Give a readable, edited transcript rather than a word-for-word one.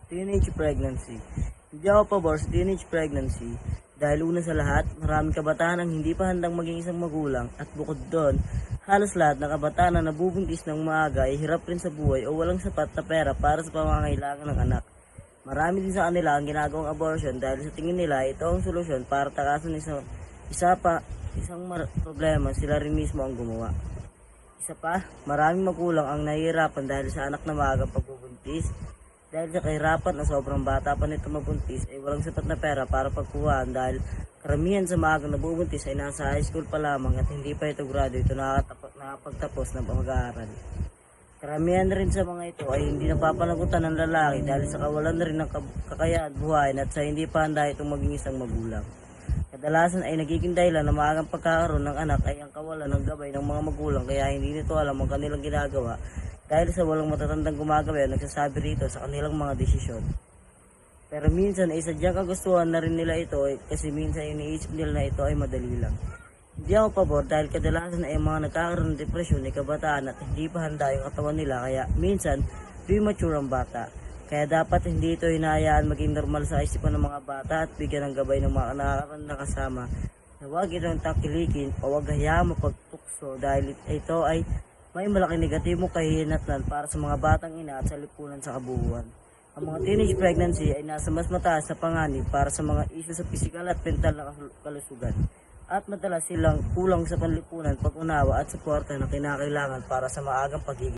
Teenage pregnancy. Hindi ako pabor sa teenage pregnancy dahil una sa lahat, maraming kabataan ang hindi pa handang maging isang magulang at bukod doon, halos lahat ng kabataan na nabubuntis ng maaga ay hirap rin sa buhay o walang sapat na pera para sa pangangailangan ng anak. Marami din sa kanila ang ginagawang abortion dahil sa tingin nila ito ang solusyon para takasan isang problema sila rin mismo ang gumawa. Isa pa, maraming magulang ang nahihirapan dahil sa anak na maagang pagbubuntis. Dahil sa kahirapan na sobrang bata pa nito mabuntis ay walang sapat na pera para pagkuhaan dahil karamihan sa maagang nabubuntis ay nasa high school pa lamang at hindi pa ito graduate o nakapagtapos ng pag-aaral. Karamihan rin sa mga ito ay hindi napapanagutan ng lalaki dahil sa kawalan na rin ng kakayahan buhayin at sa hindi pa handa itong maging isang magulang. Kadalasan ay nagiging dahilan na maagang pagkakaroon ng anak ay ang kawalan ng gabay ng mga magulang kaya hindi nito alam ang kanilang ginagawa dahil sa walang matatandang gumagawa nagsasabi rito sa kanilang mga desisyon. Pero minsan ay sadyang kagustuhan na rin nila ito kasi minsan iniisip nila na ito ay madali lang. Hindi ako pabor dahil kadalasan ay mga nagkakaroon ng depresyon ay kabataan at hindi pa handa yung katawan nila kaya minsan premature ang bata. Kaya dapat hindi ito hinahayaan maging normal sa isipan ng mga bata at bigyan ng gabay ng mga nakakaroon na kasama na huwag itong takilikin o huwag hayaan mapagtukso dahil ito ay may malaking negatibong kahihinatnan para sa mga batang ina at sa lipunan sa kabuuan. Ang mga teenage pregnancy ay nasa mas mataas na panganib para sa mga isyu sa pisikal at mental na kalusugan. At madalas silang kulang sa panlipunan, pag-unawa at suporta na kinakailangan para sa maagang pagiging